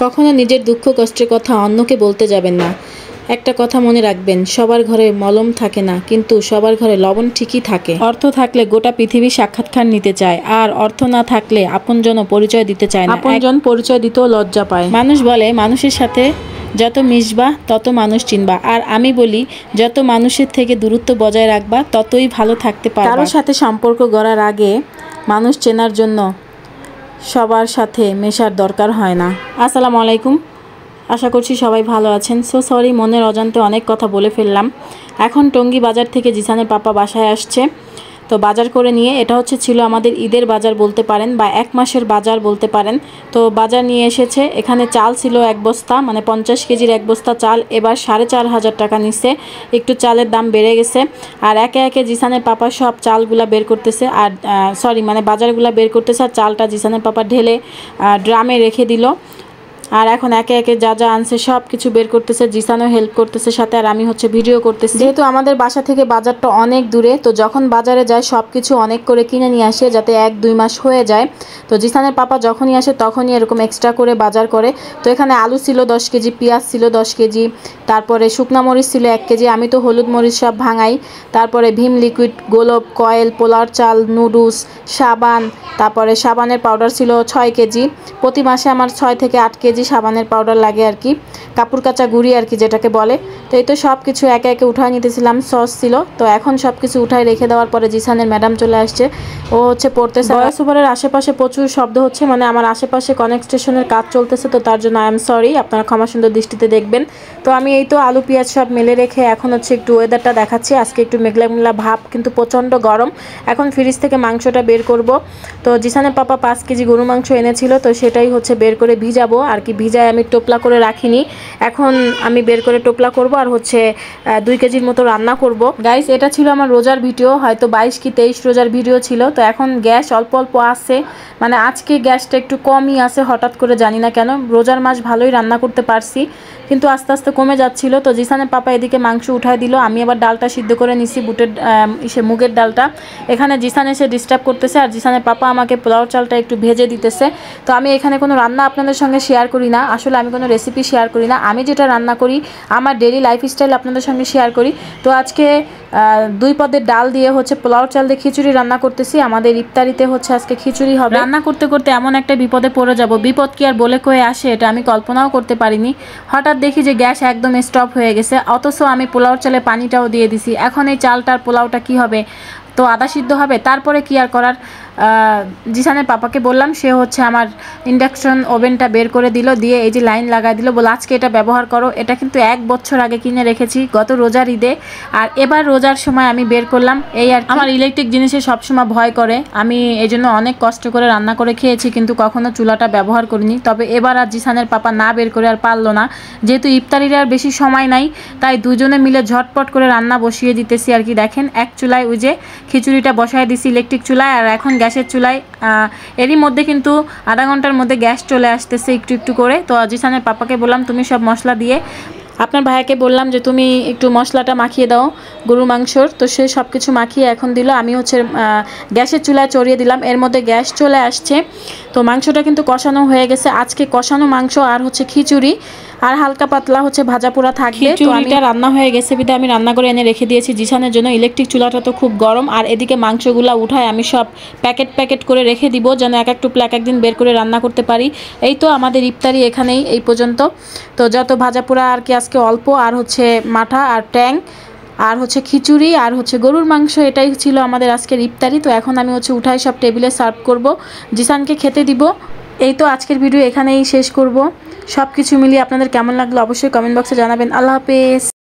কখনো নিজের দুঃখ কষ্টের কথা অন্যকে বলতে যাবেন না। একটা কথা মনে রাখবেন, সবার ঘরে মলম থাকে না, কিন্তু সবার ঘরে লবণ ঠিকই থাকে। অর্থ থাকলে গোটা পৃথিবীর সাক্ষাৎকার নিতে চায়, আর অর্থ না থাকলে আপনজন পরিচয় দিতে চায় না। আপনজন পরিচয় দিতেও লজ্জা পায়। মানুষ বলে মানুষের সাথে যত মিশবা তত মানুষ চিনবা, আর আমি বলি যত মানুষের থেকে দূরত্ব বজায় রাখবা ততই ভালো থাকতে পারবা। কারোর সাথে সম্পর্ক গড়ার আগে মানুষ চেনার জন্য সবার সাথে মেশার দরকার হয় না। আসসালামু আলাইকুম, আশা করছি সবাই ভালো আছেন। সো সরি, মনের অজান্তে অনেক কথা বলে ফেললাম। এখন টঙ্গী বাজার থেকে জিসানের পাপা বাসায় আসছে, তো বাজার করে নিয়ে, এটা ছিল আমাদের ঈদের বাজার বলতে পারেন, বা 1 মাসের বাজার বলতে পারেন। তো বাজার নিয়ে এসেছে। এখানে চাল ছিল 1 বস্তা, মানে 50 কেজির 1 বস্তা চাল, এবার 4,500 টাকা নিচ্ছে। একটু চালের দাম বেড়ে গেছে। আর একে একে জিসানের পাপা সব চালগুলা বের করতেছে, আর বাজারগুলা বের করতেছে, আর চালটা জিসানের পাপা ঢেলে ড্রামে রেখে দিল। আর এখন একে একে যা যা আনছে সব কিছু বের করতেছে, জিসানও হেল্প করতেছে সাথে, আর আমি ভিডিও করতেছি। যেহেতু আমাদের বাসা থেকে বাজারটা অনেক দূরে, তো যখন বাজারে যায় সব কিছু অনেক করে কিনে নিয়ে আসে, যাতে 1-2 মাস হয়ে যায়। তো জিসানের পাপা যখনই আসে তখনই এরকম এক্সট্রা করে বাজার করে। তো এখানে আলু ছিল 10 কেজি, পেঁয়াজ ছিল 10 কেজি, তারপরে শুকনা মরিচ ছিল 1 কেজি, আমি তো হলুদ মরিচ সব ভাঙাই। তারপরে ভীম লিকুইড, গোলপ, কয়েল, পোলার চাল, নুডলস, সাবান, তারপরে সাবানের পাউডার ছিল 6 কেজি। প্রতি মাসে আমার 6 থেকে 8 কেজি সাবানের পাউডার লাগে আর কি, কাপড় কাচা গুঁড়ি আর কি যেটাকে বলে। তো এই তো সব কিছু একে একে উঠায় নিতেছিলাম। সস ছিল, তো এখন সব কিছু উঠায় রেখে দেওয়ার পরে জিসানের ম্যাডাম চলে আসছে। ও পড়তেছে। ভয়েস ওভারের আশেপাশে প্রচুর শব্দ হচ্ছে, মানে আমার আশেপাশে কানেক্ট স্টেশনের কাজ চলতেছে, তো তার জন্য আই এম সরি, আপনারা ক্ষমা সুন্দর দৃষ্টিতে দেখবেন। তো আমি এই তো আলু পেঁয়াজ সব মেলে রেখে এখন একটু ওয়েদারটা দেখাচ্ছি। আজকে একটু মেঘলা মেঘলা ভাব, কিন্তু প্রচণ্ড গরম। এখন ফ্রিজ থেকে মাংসটা বের করব। তো জিসানের পাপা 5 কেজি গরু মাংস এনেছিল, তো সেটাই বের করে ভিজাবো আর কি। ভিজায় আমি টোপলা করে রাখিনি, এখন আমি বের করে টোপলা করব। আর 2 কেজির মতো রান্না করব। গাইস, এটা ছিল আমার রোজার ভিডিও, হয়তো 22 কি 23 রোজার ভিডিও ছিল। তো এখন গ্যাস অল্প অল্প আছে, মানে আজকে গ্যাসটা একটু কমই আছে, হঠাৎ করে জানি না কেন। রোজার মাস ভালোই রান্না করতে পারছি, কিন্তু আস্তে আস্তে কমে যাচ্ছিল। তো জিসানের পাপা এদিকে মাংস উঠায় দিল, আমি আবার ডালটা সিদ্ধ করে নিছি, মুগের ডালটা। এখানে জিসান এসে ডিস্টার্ব করতেছে, আর জিসানের পাপা আমাকে পোলাও চালটা একটু ভেজে দিতেছে। তো আমি এখানে কোনো রান্না আপনাদের সঙ্গে শেয়ার করি না, আসলে আমি কোনো রেসিপি শেয়ার করি না। আমি যেটা রান্না করি, আমার ডেইলি লাইফস্টাইল আপনাদের সঙ্গে শেয়ার করি। তো আজকে 2 পদের ডাল দিয়ে পোলাও চাল দিয়ে খিচুড়ি রান্না করতেছি। আমাদের ইফতারিতে আজকে খিচুড়ি হবে। রান্না করতে করতে এমন একটা বিপদে পড়ে যাব, বিপদ কি আর বলে কয়ে আসে, এটা আমি কল্পনাও করতে পারিনি। হঠাৎ দেখি যে গ্যাস একদম স্টপ হয়ে গেছে, অথচ আমি পোলাও চালে পানিটাও দিয়ে দিছি। এখন এই চালটার পোলাওটা কি হবে? তো আদা সিদ্ধ হবে, তারপরে কি আর করার। জিসানের পাপাকে বললাম, সে আমার ইন্ডাকশন ওভেনটা বের করে দিল, দিয়ে এই যে লাইন লাগাই দিল, বলে আজকে এটা ব্যবহার করো। এটা কিন্তু 1 বছর আগে কিনে রেখেছি, গত রোজার ঈদে, আর এবার রোজার সময় আমি বের করলাম, এই আর। আমার ইলেকট্রিক জিনিসে সবসময় ভয় করে, আমি এই জন্য অনেক কষ্ট করে রান্না করে খেয়েছি, কিন্তু কখনো চুলাটা ব্যবহার করিনি। তবে এবার আর জিসানের পাপা না বের করে আর পারলো না, যেহেতু ইফতারির আর বেশি সময় নাই, তাই দুজনে মিলে ঝটপট করে রান্না বসিয়ে দিতেছি আর কি। দেখেন, এক চুলায় ওই যে খিচুড়িটা বসায় দিছি ইলেকট্রিক চুলায়, আর এখন গ্যাসের চুলায়। এরই মধ্যে কিন্তু আধা ঘন্টার মধ্যে গ্যাস চলে আসতেছে একটু একটু করে। তো জিসানের পাপাকে বললাম, তুমি সব মশলা দিয়ে, আপনার ভাইয়াকে বললাম যে তুমি একটু মশলাটা মাখিয়ে দাও গরু মাংসর। তো সে সব কিছু মাখিয়ে এখন দিল, আমি গ্যাসের চুলায় চড়িয়ে দিলাম। এর মধ্যে গ্যাস চলে আসছে। তো মাংসটা কিন্তু কষানো হয়ে গেছে। আজকে কষানো মাংস আর খিচুড়ি, আর হালকা পাতলা ভাজা পোড়া থাকবে। খিচুড়িটা রান্না হয়ে গেছে বিধায় আমি রান্না করে এনে রেখে দিয়েছি জিসানের জন্য। ইলেকট্রিক চুলাটা তো খুব গরম, আর এদিকে মাংসগুলা উঠায় আমি সব প্যাকেট করে রেখে দিব, যেন এক টুকরা এক একদিন বের করে রান্না করতে পারি। এই তো আমাদের ইফতারি এখানেই এই পর্যন্ত। তো যত ভাজা পোড়া আর কি আজকে অল্প, আর মাঠা আর ট্যাং, আর খিচুড়ি, আর গরুর মাংস, এটাই ছিল আমাদের আজকের ইফতারি। তো এখন আমি উঠাই সব টেবিলে সার্ভ করব, জিসানকে খেতে দিব। এই তো আজকের ভিডিও এখানেই শেষ করব। সব কিছু মিলিয়ে আপনাদের কেমন লাগলো অবশ্যই কমেন্ট বক্সে জানাবেন। আল্লাহ হাফেজ।